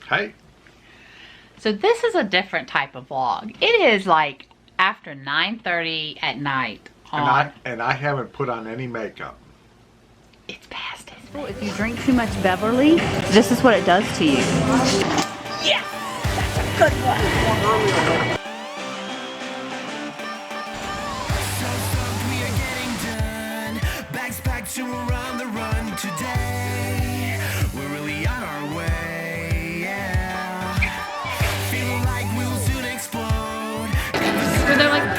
Hey. So this is a different type of vlog. It is like after 9:30 at night. And I haven't put on any makeup. It's past his. If you drink too much Beverly, this is what it does to you. Yes! That's a good one. To around the run today, we're really on our way, yeah. Feeling like we'll soon explode. So they're like,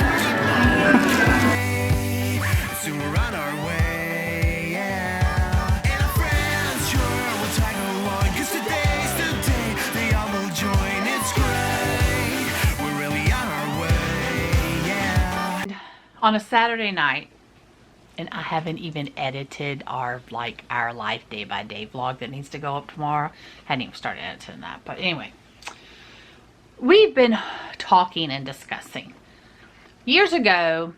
so we're on our way, yeah. And our friends sure will tag along, 'cause today's the day they all will join. It's great, we're really on our way, yeah. on a Saturday night, and I haven't even edited our life day by day vlog that needs to go up tomorrow. Hadn't even started editing that. But anyway, we've been talking and discussing. Years ago,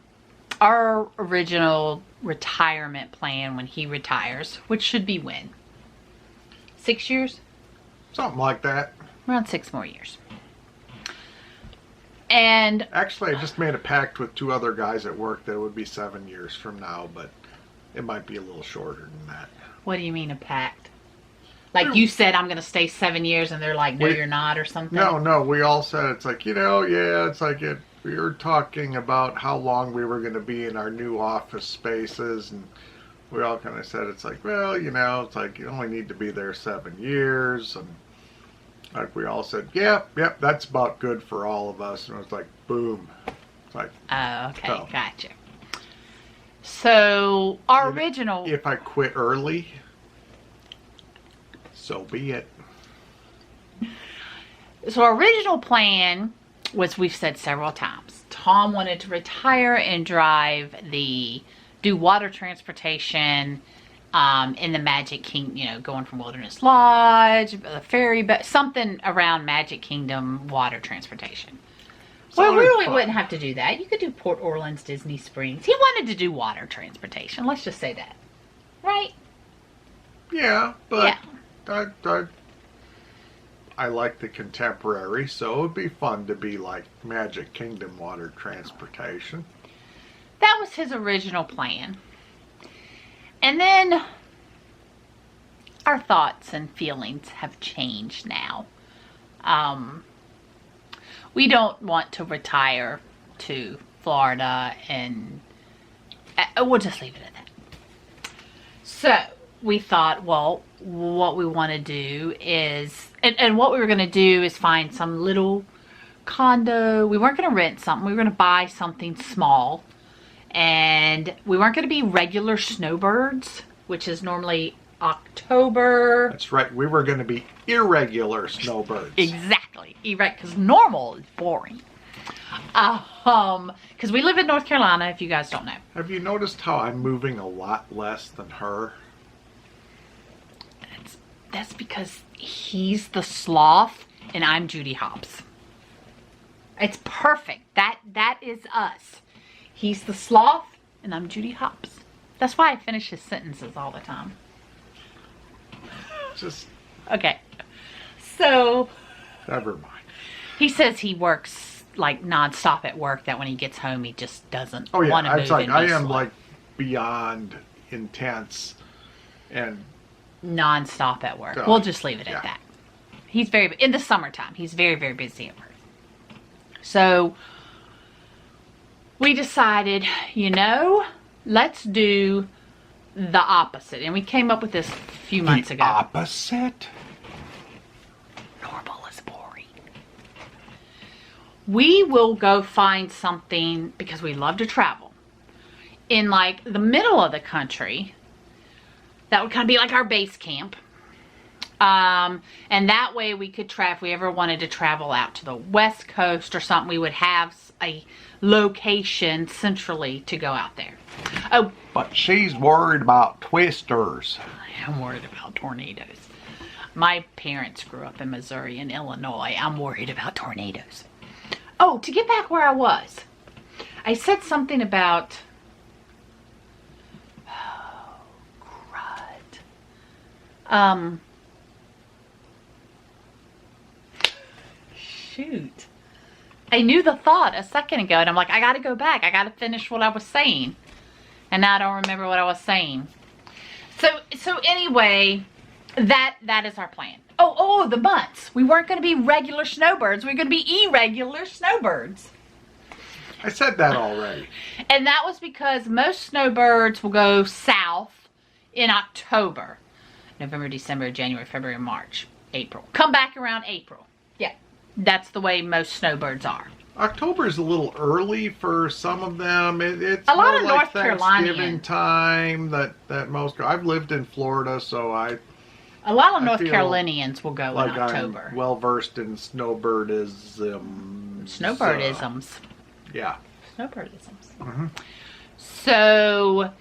our original retirement plan when he retires, which should be when? 6 years? Something like that. Around 6 more years. And Actually, I just made a pact with 2 other guys at work that it would be 7 years from now, but it might be a little shorter than that. what do you mean a pact? Like you said, I'm going to stay 7 years, and they're like, no, you're not, or something? No, we all said, it's like, it's like we were talking about how long we were going to be in our new office spaces, and we all kind of said, it's like, well, it's like you only need to be there 7 years, and like we all said, yep, that's about good for all of us. And it was like, boom. It's like, oh, okay, gotcha. So our original, if I quit early, so be it. So our original plan was, we've said several times, Tom wanted to retire and do water transportation in the Magic Kingdom, going from Wilderness Lodge, the ferry, but something around Magic Kingdom water transportation. Well, we really wouldn't have to do that. You could do Port Orleans, Disney Springs. He wanted to do water transportation. Let's just say that. Right? Yeah, but I like the contemporary, so it would be fun to be like Magic Kingdom water transportation. That was his original plan. And then our thoughts and feelings have changed now. We don't want to retire to Florida, and we'll just leave it at that. So we thought, well, what we want to do is, and what we were going to do is find some little condo. We weren't going to rent something. We were going to buy something small. And we weren't going to be regular snowbirds, which is normally October. That's right. We were going to be irregular snowbirds. Exactly. Because normal is boring. Because we live in North Carolina, if you guys don't know. Have you noticed how I'm moving a lot less than her? That's because he's the sloth and I'm Judy Hopps. It's perfect. That is us. He's the sloth, and I'm Judy Hopps. That's why I finish his sentences all the time. Okay. So. Never mind. He says he works like nonstop at work, that when he gets home, he just doesn't want to move. It's like, I am slow. like beyond intense and nonstop at work. We'll just leave it at that. He's in the summertime, he's very, very busy at work. So we decided, let's do the opposite. And we came up with this a few months ago. Opposite? Normal is boring. We will go find something, because we love to travel, in like the middle of the country. That would kind of be like our base camp. And that way we could if we ever wanted to travel out to the West Coast or something, we would have a location centrally to go out there. Oh, but she's worried about twisters. I'm worried about tornadoes. My parents grew up in Missouri and Illinois. I'm worried about tornadoes. Oh, to get back where I was, I said something about crud. shoot. I knew the thought a second ago, and I'm like, I got to go back. I got to finish what I was saying. And now I don't remember what I was saying. So anyway, that is our plan. Oh, the months. We weren't going to be regular snowbirds. We were going to be irregular snowbirds. I said that already. And that was because most snowbirds will go south in October. November, December, January, February, March, April. Come back around April. Yeah, that's the way most snowbirds are. October is a little early for some of them. It's a lot more of like North Thanksgiving Carolinians. time that most. I've lived in Florida, so A lot of North feel Carolinians will go like in October. I'm well versed in snowbirdism. Snowbirdisms. Yeah. Snowbirdisms. Mm-hmm. So,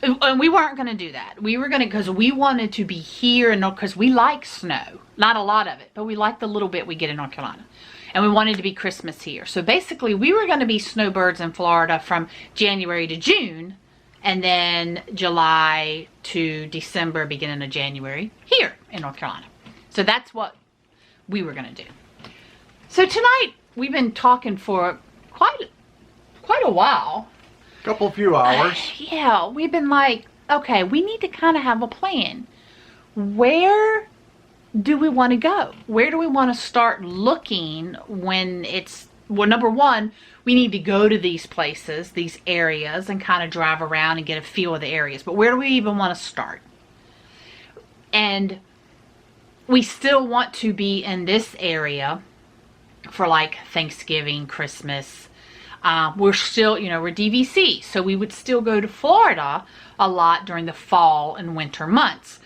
and we weren't going to do that. We were going to, because we wanted to be here, and because we like snow. Not a lot of it, but we like the little bit we get in North Carolina. And we wanted to be Christmas here. So basically, we were going to be snowbirds in Florida from January to June, and then July to December, beginning of January, here in North Carolina. So that's what we were going to do. So tonight, we've been talking for quite a while. Few hours. Yeah, we've been like, okay, we need to kind of have a plan. Where do we want to go? Where do we want to start looking when it's, well, number one, we need to go to these places, these areas, and kind of drive around and get a feel of the areas. But where do we even want to start? And we still want to be in this area for like Thanksgiving, Christmas. We're still, we're DVC, so we would still go to Florida a lot during the fall and winter months,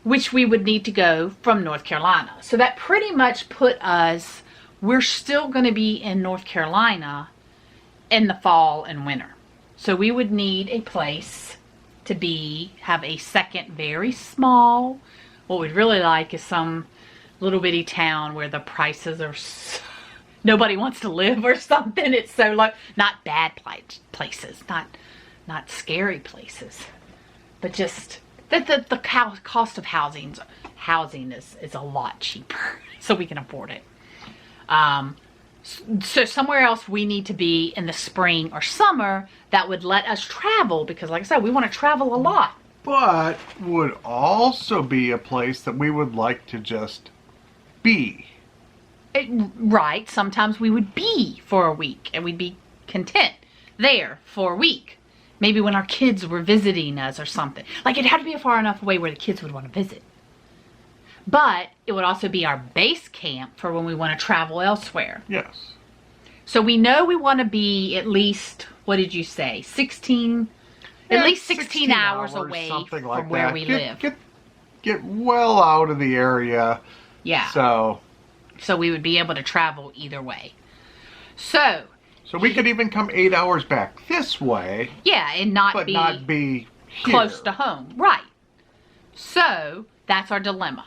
which we would need to go from North Carolina. So that pretty much put us, we're still going to be in North Carolina in the fall and winter. So we would need a place to have a second very small, what we'd really like is some little bitty town where the prices are nobody wants to live or something. It's so low. Not bad places, not scary places, but just the cost of housing is a lot cheaper, so we can afford it. So somewhere else we need to be in the spring or summer that would let us travel, because like I said, we want to travel a lot. But would also be a place that we would like to just be. Right, sometimes we would be for a week and we'd be content there for a week. Maybe when our kids were visiting us or something. Like, it had to be far enough away where the kids would want to visit. But it would also be our base camp for when we want to travel elsewhere. Yes. So we know we want to be at least, what did you say, 16? At least 16 hours away from like where that. we live. Get well out of the area. Yeah. So we would be able to travel either way. So we could even come 8 hours back this way. Yeah, and not be close here. to home. Right. So that's our dilemma.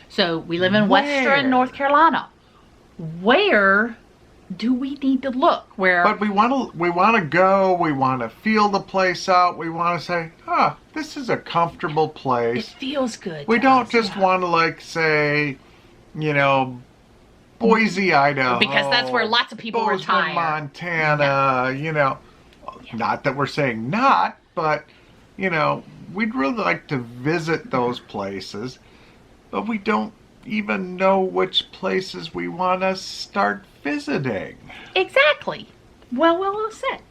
So we live in Western North Carolina. Where do we need to look? But we want to go. We want to feel the place out. We want to say, this is a comfortable place. It feels good. We don't just want to like say, Boise, Idaho. Because that's where lots of people Bozeman, retire. Montana, Not that we're saying not, but, we'd really like to visit those places. But we don't even know which places we want to start visiting. Exactly. Well said.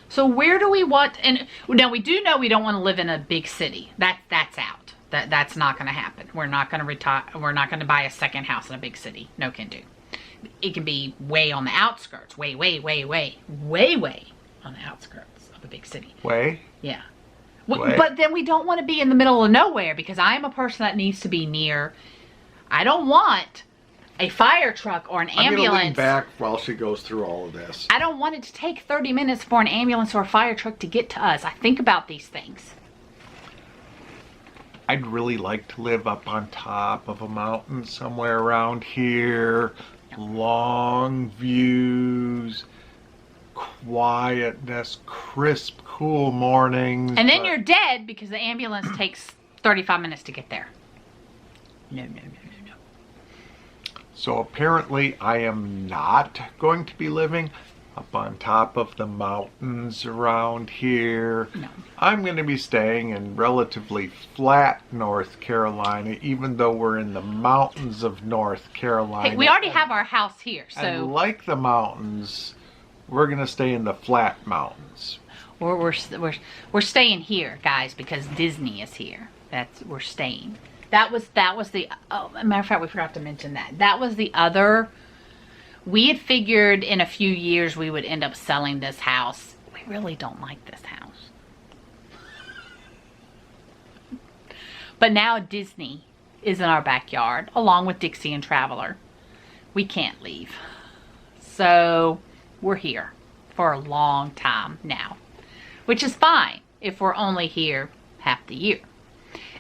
So where do we want, and now we do know we don't want to live in a big city. That's out. That's not going to happen. We're not going to retire. We're not going to buy a second house in a big city. No can do. It can be way on the outskirts. Way on the outskirts of a big city. Way? Yeah. Way. But then we don't want to be in the middle of nowhere, because I am a person that needs to be near. I don't want a fire truck or an ambulance. I'm going to lean back while she goes through all of this. I don't want it to take 30 minutes for an ambulance or a fire truck to get to us. I think about these things. I'd really like to live up on top of a mountain somewhere around here. Long views, quietness, crisp, cool mornings. And then you're dead because the ambulance takes 35 minutes to get there. No. So apparently I am not going to be living up on top of the mountains around here. No. I'm going to be staying in relatively flat North Carolina, even though we're in the mountains of North Carolina. Hey, we already have our house here, so And like the mountains, we're going to stay in the flat mountains. we're staying here, guys, because Disney is here. We're staying. That was the matter of fact, we forgot to mention that. That was the other. We had figured in a few years we would end up selling this house. We really don't like this house. But now Disney is in our backyard, along with Dixie and Traveler. We can't leave. So we're here for a long time now, which is fine if we're only here half the year.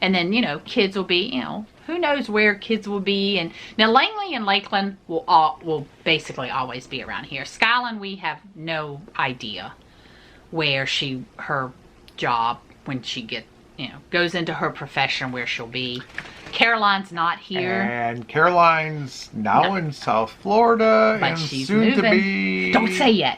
And then, kids will be, who knows where kids will be. And now Langley and Lakeland will basically always be around here. Skyline, we have no idea where her job, when she goes into her profession, where she'll be. Caroline's not here. And Caroline's now in South Florida, But and she's soon moving. to be. Don't say yet.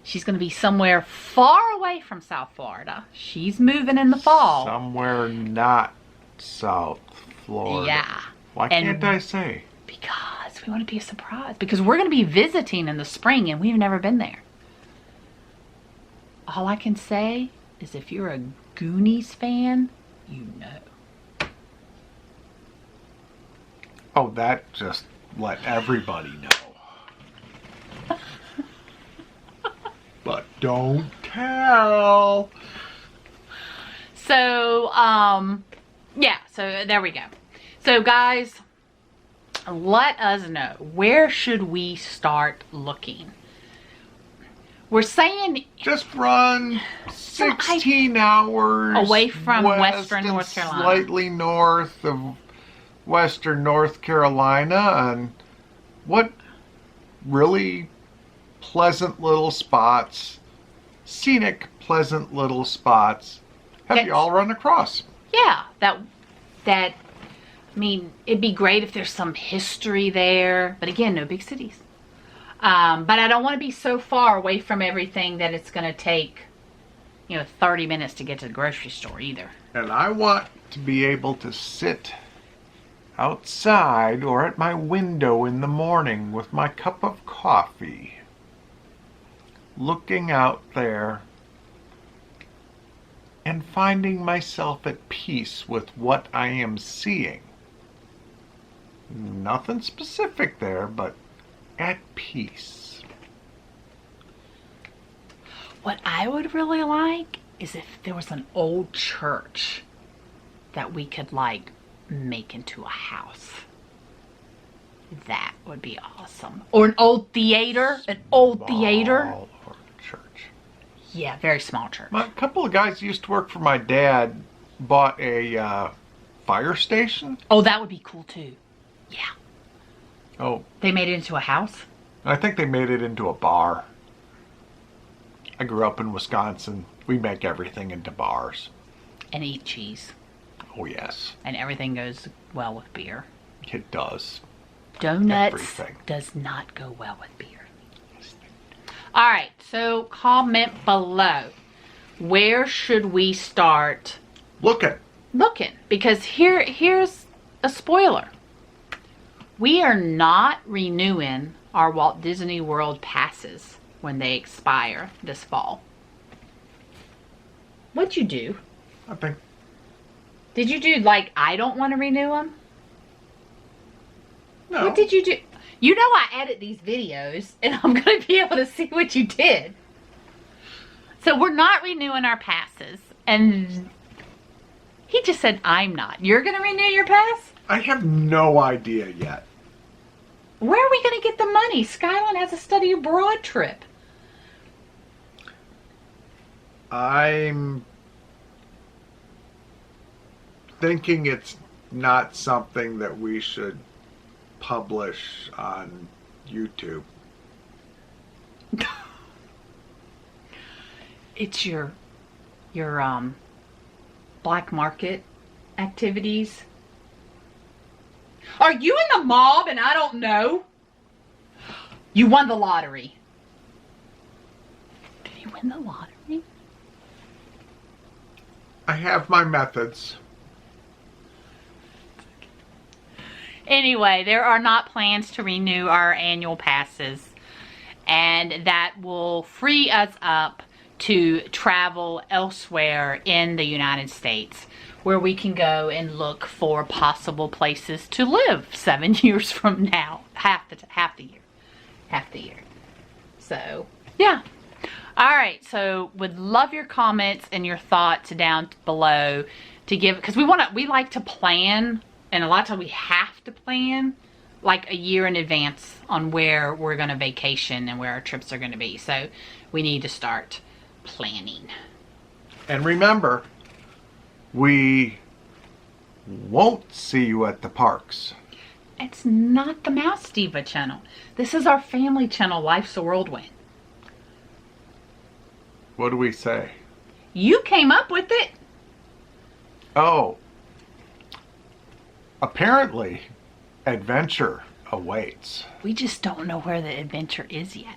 She's going to be somewhere far away from South Florida. She's moving in the fall. Somewhere not South Florida. Yeah. Why can't I say? Because we want to be a surprise. Because we're going to be visiting in the spring and we've never been there. All I can say is if you're a Goonies fan, you know. Oh, that just let everybody know. But don't tell. So, yeah, so there we go. So, guys, let us know, where should we start looking? We're saying just run 16 hours away from west western and North Carolina. Slightly north of western North Carolina, and what really pleasant little spots, scenic, pleasant little spots have you all run across? Yeah, I mean, it'd be great if there's some history there, but again, no big cities. But I don't want to be so far away from everything that it's going to take, 30 minutes to get to the grocery store either. And I want to be able to sit outside or at my window in the morning with my cup of coffee, looking out there and finding myself at peace with what I am seeing. Nothing specific there, but at peace. What I would really like is if there was an old church that we could make into a house. That would be awesome. Or an old theater. Small church. Yeah, very small church. A couple of guys who used to work for my dad bought a fire station. Oh, that would be cool too. Yeah. Oh, They made it into a house? I think they made it into a bar. I grew up in Wisconsin. We make everything into bars. And eat cheese. Oh, yes. And everything goes well with beer. It does. Donuts Everything. does not go well with beer. Alright, so comment below. Where should we start Looking. Because here's a spoiler. We are not renewing our Walt Disney World passes when they expire this fall. What'd you do? I think. Did you do I don't want to renew them? No. What did you do? You know I edit these videos and I'm going to be able to see what you did. So we're not renewing our passes. And he just said, I'm not. You're going to renew your pass? I have no idea yet. Where are we going to get the money? Skyline has a study abroad trip. I'm thinking it's not something that we should publish on YouTube. It's your black market activities. Are you in the mob and I don't know? You won the lottery. Did you win the lottery? I have my methods. Anyway, there are not plans to renew our annual passes, and that will free us up to travel elsewhere in the United States, where we can go and look for possible places to live 7 years from now. Half the year. So, yeah. All right, so would love your comments and your thoughts down below to give, because we like to plan, and a lot of times we have to plan like a year in advance on where we're going to vacation and where our trips are going to be. So we need to start planning. And remember, we won't see you at the parks. It's not the Mouse Diva channel. This is our family channel, Life's a Whirlwind. What do we say? You came up with it. Oh. Apparently, adventure awaits. We just don't know where the adventure is yet.